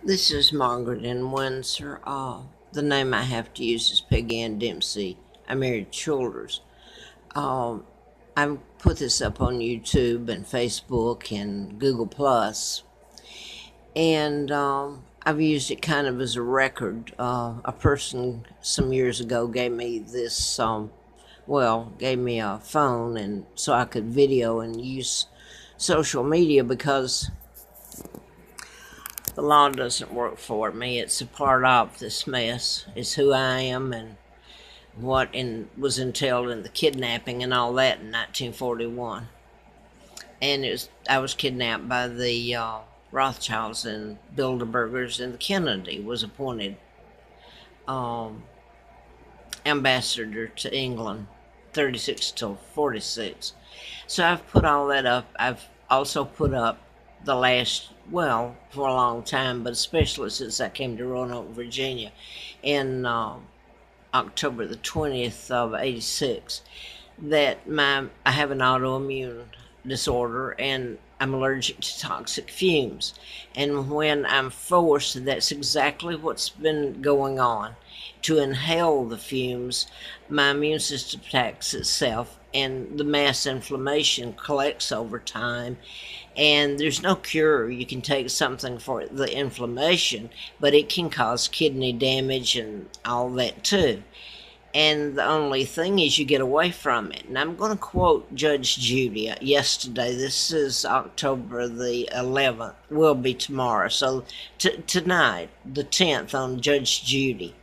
This is Margaret in Windsor. The name I have to use is Peggy Ann Dempsey. I married Childers. I put this up on YouTube and Facebook and Google Plus, and I've used it kind of as a record. A person some years ago gave me this, gave me a phone, and so I could video and use social media because the law doesn't work for me. It's a part of this mess. It's who I am and what was entailed in the kidnapping and all that in 1941. And I was kidnapped by the Rothschilds and Bilderbergers, and the Kennedy was appointed ambassador to England, 36 till 46. So I've put all that up. I've also put up the last, for a long time, but especially since I came to Roanoke, Virginia in October the 20th of 86, that I have an autoimmune disorder and I'm allergic to toxic fumes. And when I'm forced, that's exactly what's been going on, to inhale the fumes, my immune system attacks itself and the mass inflammation collects over time. And there's no cure. You can take something for the inflammation, but it can cause kidney damage and all that too. And the only thing is you get away from it. And I'm going to quote Judge Judy yesterday. This is October the 11th. Will be tomorrow. So tonight, the 10th, on Judge Judy.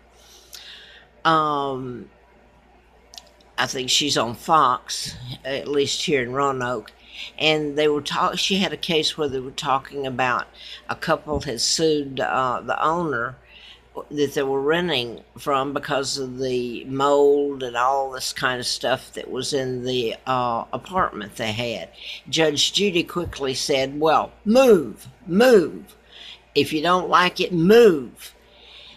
I think she's on Fox, at least here in Roanoke. And they were she had a case where they were talking about a couple had sued the owner that they were renting from because of the mold and all this kind of stuff that was in the apartment they had. Judge Judy quickly said, well, move. If you don't like it, move.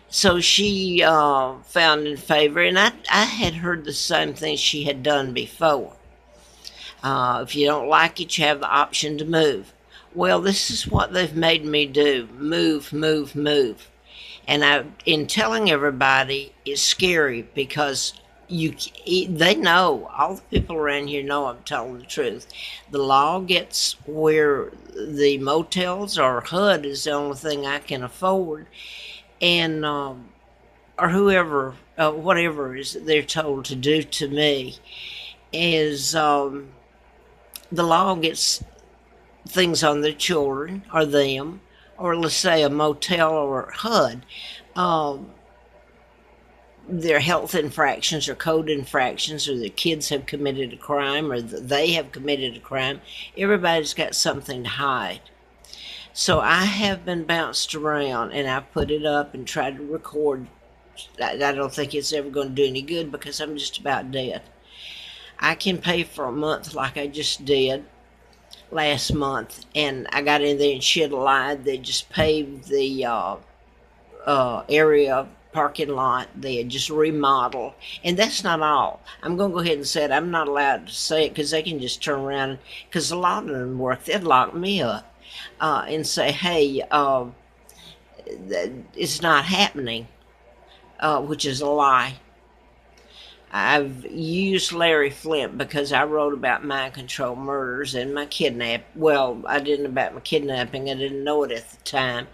So she found in favor, and I had heard the same thing she had done before. If you don't like it, you have the option to move. Well, this is what they've made me do. Move. And in telling everybody, it's scary because they know, all the people around here know I'm telling the truth. The law gets where the motels or HUD is the only thing I can afford, and or whoever, whatever is they're told to do to me is the law gets things on their children or them, or let's say a motel or HUD, their health infractions or code infractions, or the kids have committed a crime, or they have committed a crime. Everybody's got something to hide. So I have been bounced around, and I've put it up and tried to record. I don't think it's ever going to do any good because I'm just about dead. I can pay for a month like I just did last month, and I got in there and shit lied. They just paved the area parking lot. They had just remodeled, and that's not all. I'm going to go ahead and say it. I'm not allowed to say it because they can just turn around, because a lot of them work. They'd lock me up and say, hey, it's not happening, which is a lie. I've used Larry Flint because I wrote about mind control murders and my kidnapping. Well, I didn't about my kidnapping. I didn't know it at the time.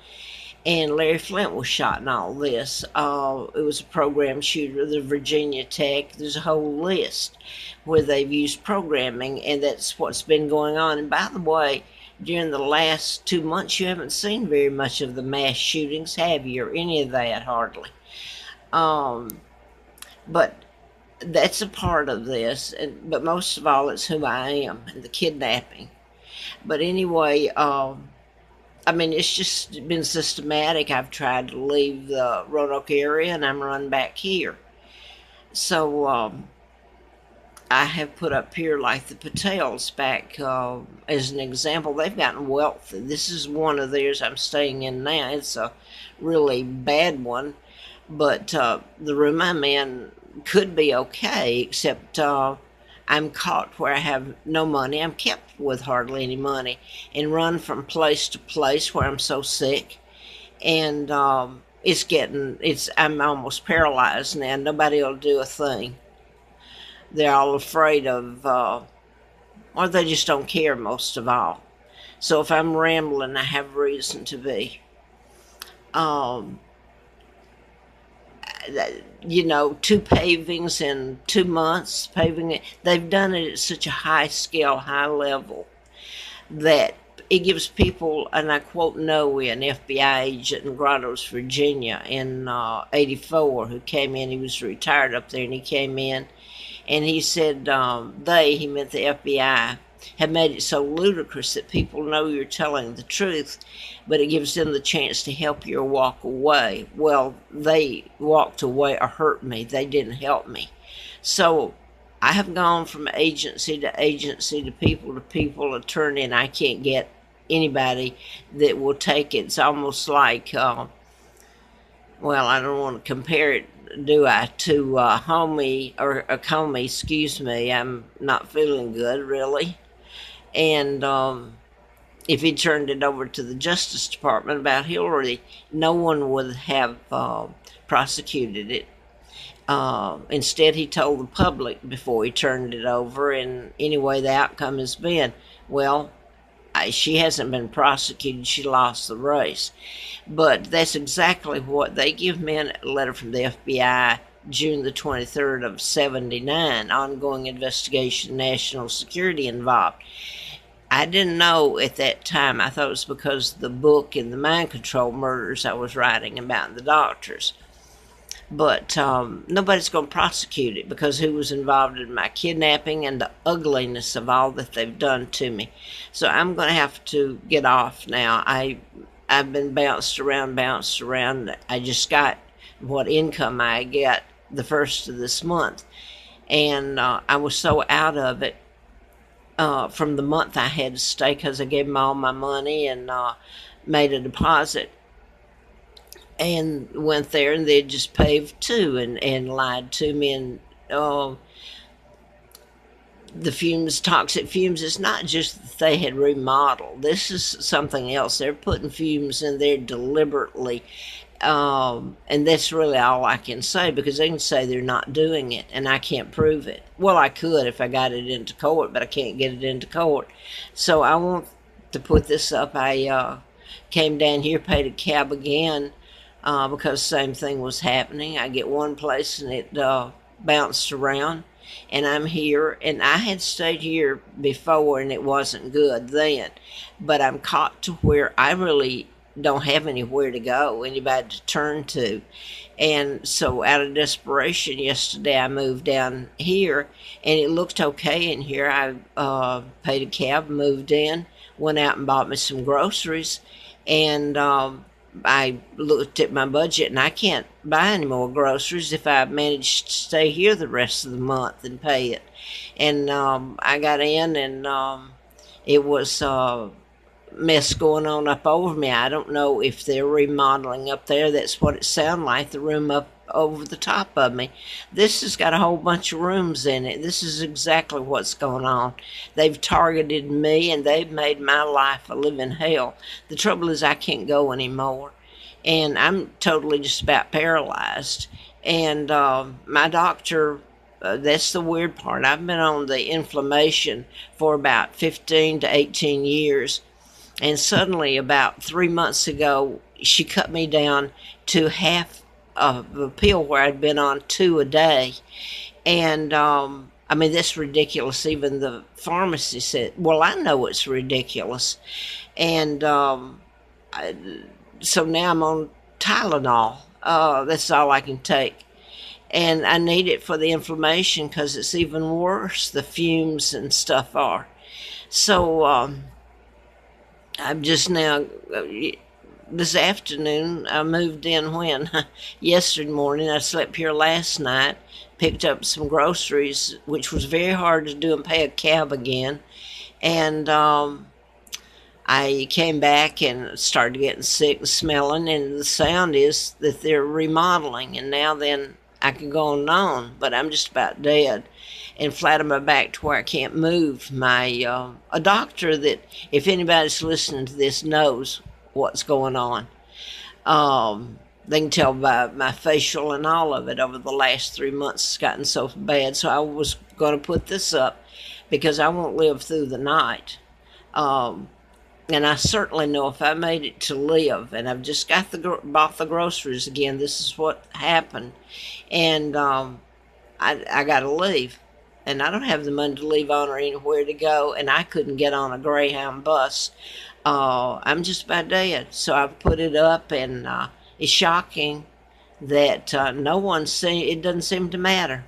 And Larry Flint was shot in all this. It was a program shooter, the Virginia Tech. There's a whole list where they've used programming, and that's what's been going on. And by the way, during the last 2 months, you haven't seen very much of the mass shootings, have you? Or any of that, hardly. But that's a part of this, but most of all, it's who I am and the kidnapping. But anyway, it's just been systematic. I've tried to leave the Roanoke area, and I'm running back here. So I have put up here, like the Patels back as an example. They've gotten wealthy. This is one of theirs I'm staying in now. It's a really bad one, but the room I'm in could be okay, except I'm caught where I have no money. I'm kept with hardly any money and run from place to place where I'm so sick. And I'm almost paralyzed now. Nobody will do a thing. They're all afraid of, or they just don't care most of all. So if I'm rambling, I have reason to be. Um, 2 pavings in 2 months, paving it. They've done it at such a high scale, high level, that it gives people, and I quote Noe, an FBI agent in Grottoes, Virginia, in '84, who came in. He was retired up there, and he came in, and he said he meant the FBI, have made it so ludicrous that people know you're telling the truth, but it gives them the chance to help you or walk away. Well, they walked away or hurt me. They didn't help me. So I have gone from agency to agency, to people, attorney, and I can't get anybody that will take it. It's almost like, well, I don't want to compare it, do I, to Homie, or Comey, excuse me. I'm not feeling good, really. And if he turned it over to the Justice Department about Hillary, no one would have prosecuted it. Instead, he told the public before he turned it over, and anyway, the outcome has been, well, she hasn't been prosecuted. She lost the race. But that's exactly what they give me. A letter from the FBI, June the 23rd of '79, ongoing investigation, national security involved. I didn't know at that time. I thought it was because of the book and the mind control murders I was writing about, the doctors. But nobody's going to prosecute it, because who was involved in my kidnapping and the ugliness of all that they've done to me. So I'm going to have to get off now. I've been bounced around. I just got what income I get the first of this month. And I was so out of it from the month I had to stay, because I gave them all my money and made a deposit. And went there, and they just paved too, and lied to me. And the fumes, toxic fumes, it's not just that they had remodeled. This is something else. They're putting fumes in there deliberately. And that's really all I can say, because they can say they're not doing it, and I can't prove it. Well, I could if I got it into court, but I can't get it into court. So I want to put this up. I came down here, paid a cab again, because the same thing was happening. I get one place and it bounced around, and I'm here. And I had stayed here before, and it wasn't good then. But I'm caught to where I really don't have anywhere to go, anybody to turn to. And so out of desperation, yesterday I moved down here, and it looked okay in here. I paid a cab, moved in, went out and bought me some groceries, and I looked at my budget, and I can't buy any more groceries if I manage to stay here the rest of the month and pay it. And I got in, and it was mess going on up over me. I don't know if they're remodeling up there. That's what it sounded like, the room up over the top of me. This has got a whole bunch of rooms in it. This is exactly what's going on. They've targeted me, and they've made my life a living hell. The trouble is I can't go anymore, and I'm totally just about paralyzed. And my doctor, that's the weird part. I've been on the inflammation for about 15 to 18 years. And suddenly, about 3 months ago, she cut me down to half of a pill where I'd been on 2 a day. And, I mean, that's ridiculous. Even the pharmacy said, well, I know it's ridiculous. And so now I'm on Tylenol. That's all I can take. And I need it for the inflammation, because it's even worse. The fumes and stuff are. So I'm just now, this afternoon, I moved in when? Yesterday morning. I slept here last night, picked up some groceries, which was very hard to do, and pay a cab again. And I came back and started getting sick and smelling, and the sound is that they're remodeling. And now then I can go on and on, but I'm just about dead and flat on my back to where I can't move. My a doctor that, if anybody's listening to this, knows what's going on. They can tell by my facial and all of it over the last 3 months. It's gotten so bad. So I was going to put this up because I won't live through the night. Um, and I certainly know if I made it to live, and I've just bought the groceries again, this is what happened. And I got to leave. And I don't have the money to leave on or anywhere to go, and I couldn't get on a Greyhound bus. I'm just about dead. So I put it up, and it's shocking that no one it doesn't seem to matter.